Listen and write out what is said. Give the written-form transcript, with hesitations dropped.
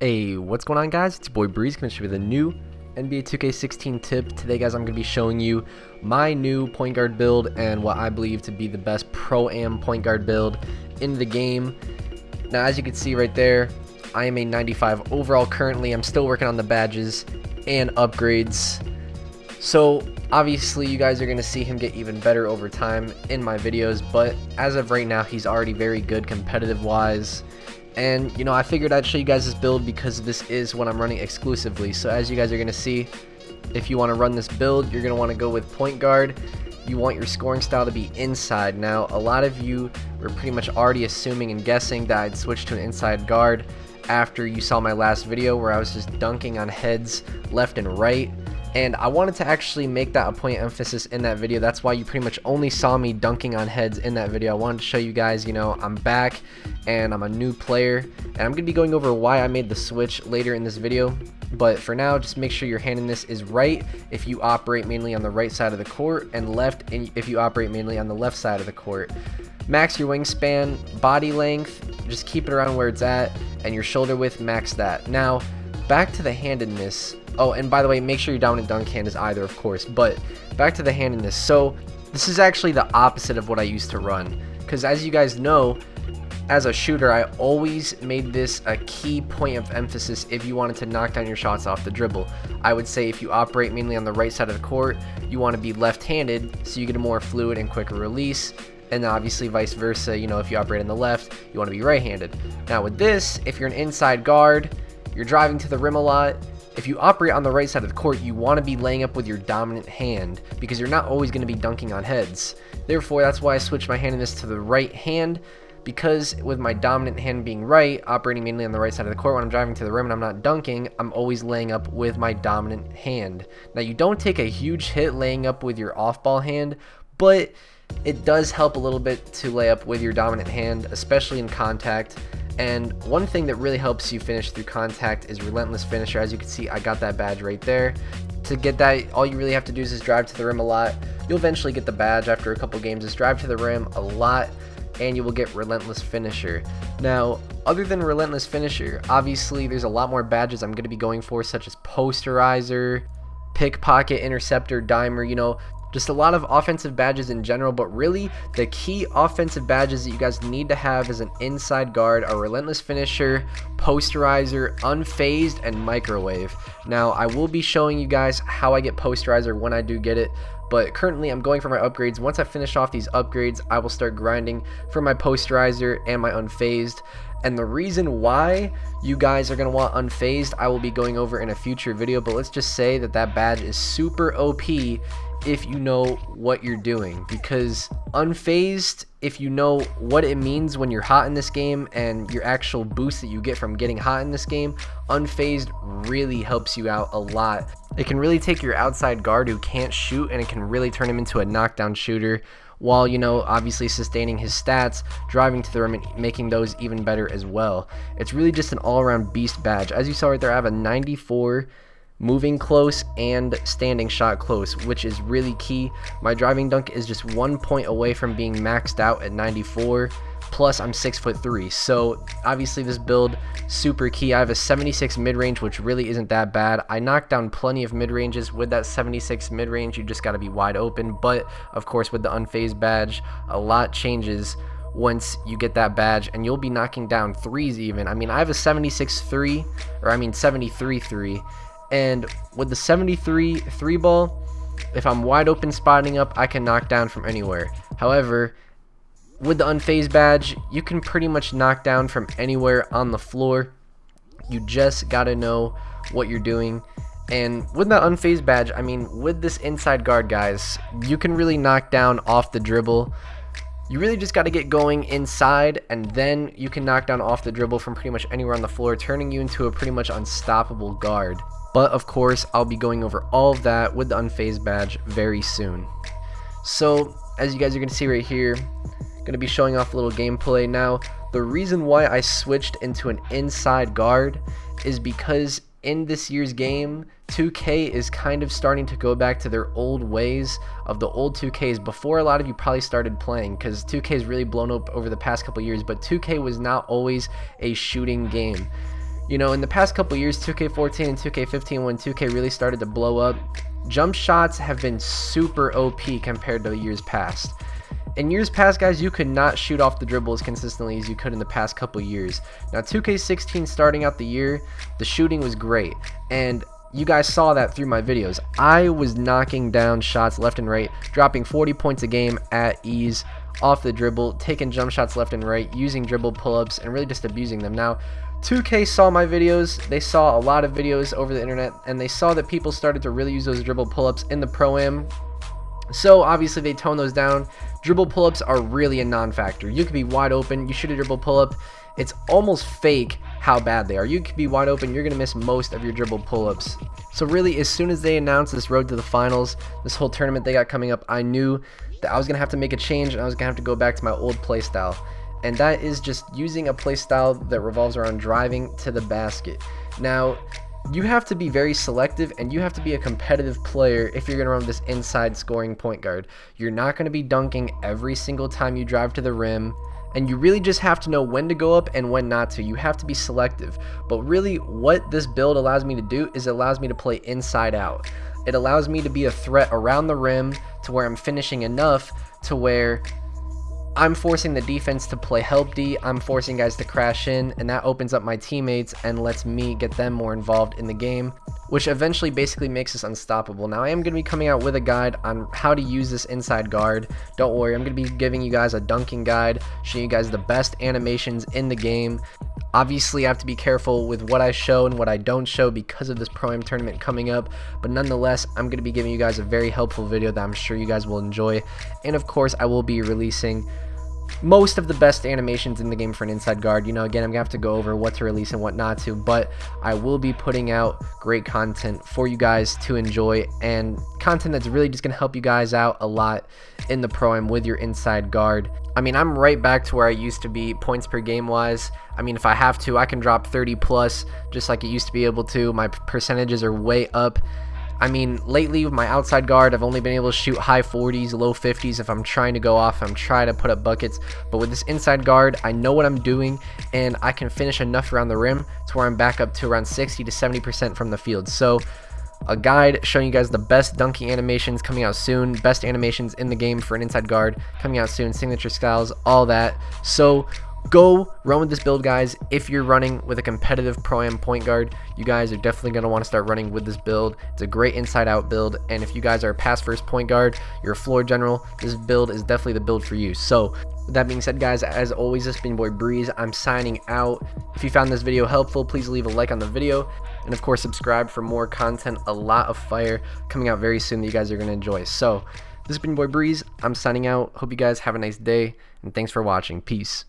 Hey, what's going on, guys? It's your boy Breeze coming to you with a new NBA 2K16 tip. Today, guys, I'm going to be showing you my new point guard build and what I believe to be the best Pro-Am point guard build in the game. Now, as you can see right there, I am a 95 overall currently. I'm still working on the badges and upgrades. So, obviously, you guys are going to see him get even better over time in my videos, but as of right now, he's already very good competitive-wise. And, you know, I figured I'd show you guys this build because this is what I'm running exclusively. So as you guys are going to see, if you want to run this build, you're going to want to go with point guard. You want your scoring style to be inside. Now, a lot of you were pretty much already assuming and guessing that I'd switch to an inside guard after you saw my last video where I was just dunking on heads left and right. And I wanted to actually make that a point of emphasis in that video. That's why you pretty much only saw me dunking on heads in that video. I wanted to show you guys, you know, I'm back and I'm a new player. And I'm going to be going over why I made the switch later in this video. But for now, just make sure your handedness is right if you operate mainly on the right side of the court, and left if you operate mainly on the left side of the court. Max your wingspan, body length, just keep it around where it's at, and your shoulder width, max that. Now, back to the handedness. Oh, and by the way, make sure your dominant dunk hand is either, of course. But back to the handedness. So this is actually the opposite of what I used to run. Because as you guys know, as a shooter, I always made this a key point of emphasis if you wanted to knock down your shots off the dribble. I would say if you operate mainly on the right side of the court, you want to be left-handed so you get a more fluid and quicker release. And obviously vice versa, you know, if you operate on the left, you want to be right-handed. Now with this, if you're an inside guard, you're driving to the rim a lot. If you operate on the right side of the court, you want to be laying up with your dominant hand because you're not always going to be dunking on heads. Therefore, that's why I switched my handedness to the right hand, because with my dominant hand being right, operating mainly on the right side of the court when I'm driving to the rim and I'm not dunking, I'm always laying up with my dominant hand. Now, you don't take a huge hit laying up with your off-ball hand, but it does help a little bit to lay up with your dominant hand, especially in contact. And one thing that really helps you finish through contact is Relentless Finisher. As you can see, I got that badge right there. To get that, all you really have to do is just drive to the rim a lot. You'll eventually get the badge after a couple games. Just drive to the rim a lot, and you will get Relentless Finisher. Now, other than Relentless Finisher, obviously there's a lot more badges I'm going to be going for, such as Posterizer, Pickpocket, Interceptor, Dimer, you know, just a lot of offensive badges in general. But really, the key offensive badges that you guys need to have as an inside guard are Relentless Finisher, Posterizer, Unfazed, and Microwave. Now, I will be showing you guys how I get Posterizer when I do get it, but currently I'm going for my upgrades. Once I finish off these upgrades, I will start grinding for my Posterizer and my Unfazed. And the reason why you guys are going to want Unfazed, I will be going over in a future video, but let's just say that that badge is super OP if you know what you're doing. Because Unfazed, if you know what it means when you're hot in this game and your actual boost that you get from getting hot in this game, Unfazed really helps you out a lot. It can really take your outside guard who can't shoot, and it can really turn him into a knockdown shooter, while, you know, obviously sustaining his stats, driving to the rim, and making those even better as well. It's really just an all-around beast badge. As you saw right there, I have a 94 moving close and standing shot close, which is really key. My driving dunk is just 1 point away from being maxed out at 94. Plus, I'm 6'3", so obviously this build super key. I have a 76 mid-range, which really isn't that bad. I knocked down plenty of mid-ranges with that 76 mid-range. You just got to be wide open. But of course, with the Unfazed badge, a lot changes once you get that badge, and you'll be knocking down threes even. I mean, I have a 73 3, and with the 73 3 ball, if I'm wide open spotting up, I can knock down from anywhere. However, with the Unfazed badge, you can pretty much knock down from anywhere on the floor. You just gotta know what you're doing. And with the Unfazed badge, I mean, with this inside guard, guys, you can really knock down off the dribble. You really just gotta get going inside, and then you can knock down off the dribble from pretty much anywhere on the floor, turning you into a pretty much unstoppable guard. But of course, I'll be going over all of that with the Unfazed badge very soon. So, as you guys are gonna see right here, going to be showing off a little gameplay. Now, the reason why I switched into an inside guard is because in this year's game, 2K is kind of starting to go back to their old ways of the old 2Ks before a lot of you probably started playing, because 2K has really blown up over the past couple years, but 2K was not always a shooting game. You know, in the past couple years, 2K14 and 2K15, when 2K really started to blow up, jump shots have been super OP compared to years past. In years past, guys, you could not shoot off the dribble as consistently as you could in the past couple years. Now, 2K16 starting out the year, the shooting was great, and you guys saw that through my videos. I was knocking down shots left and right, dropping 40 points a game at ease off the dribble, taking jump shots left and right, using dribble pull-ups, and really just abusing them. Now, 2K saw my videos, they saw a lot of videos over the internet, and they saw that people started to really use those dribble pull-ups in the Pro-Am. So obviously they tone those down. Dribble pull-ups are really a non-factor. You could be wide open, you shoot a dribble pull-up, it's almost fake how bad they are. You could be wide open, you're going to miss most of your dribble pull-ups. So really, as soon as they announced this road to the finals, this whole tournament they got coming up, I knew that I was going to have to make a change, and I was going to have to go back to my old playstyle. And that is just using a playstyle that revolves around driving to the basket. Now, you have to be very selective, and you have to be a competitive player if you're going to run this inside scoring point guard. You're not going to be dunking every single time you drive to the rim, and you really just have to know when to go up and when not to. You have to be selective. But really, what this build allows me to do is it allows me to play inside out. It allows me to be a threat around the rim to where I'm finishing enough to where I'm forcing the defense to play help D, I'm forcing guys to crash in, and that opens up my teammates and lets me get them more involved in the game, which eventually basically makes us unstoppable. Now, I am going to be coming out with a guide on how to use this inside guard. Don't worry, I'm going to be giving you guys a dunking guide, showing you guys the best animations in the game. Obviously, I have to be careful with what I show and what I don't show because of this Pro-Am tournament coming up, but nonetheless, I'm going to be giving you guys a very helpful video that I'm sure you guys will enjoy. And of course, I will be releasing most of the best animations in the game for an inside guard. You know, again, I'm gonna have to go over what to release and what not to, but I will be putting out great content for you guys to enjoy, and content that's really just gonna help you guys out a lot in the Pro-Am with your inside guard. I mean, I'm right back to where I used to be points per game wise. I mean, if I have to, I can drop 30 plus just like it used to be able to. My percentages are way up. I mean, lately with my outside guard, I've only been able to shoot high 40s, low 50s if I'm trying to go off, I'm trying to put up buckets. But with this inside guard, I know what I'm doing, and I can finish enough around the rim to where I'm back up to around 60 to 70% from the field. So a guide showing you guys the best dunking animations coming out soon, best animations in the game for an inside guard coming out soon, signature styles, all that. So go run with this build, guys. If you're running with a competitive Pro-Am point guard, you guys are definitely going to want to start running with this build. It's a great inside out build, and if you guys are a pass first point guard, you're a floor general, this build is definitely the build for you. So with that being said, guys, as always, this has been your boy Breeze. I'm signing out. If you found this video helpful, please leave a like on the video, and of course subscribe for more content. A lot of fire coming out very soon that you guys are going to enjoy. So this has been your boy Breeze. I'm signing out. Hope you guys have a nice day, and thanks for watching. Peace.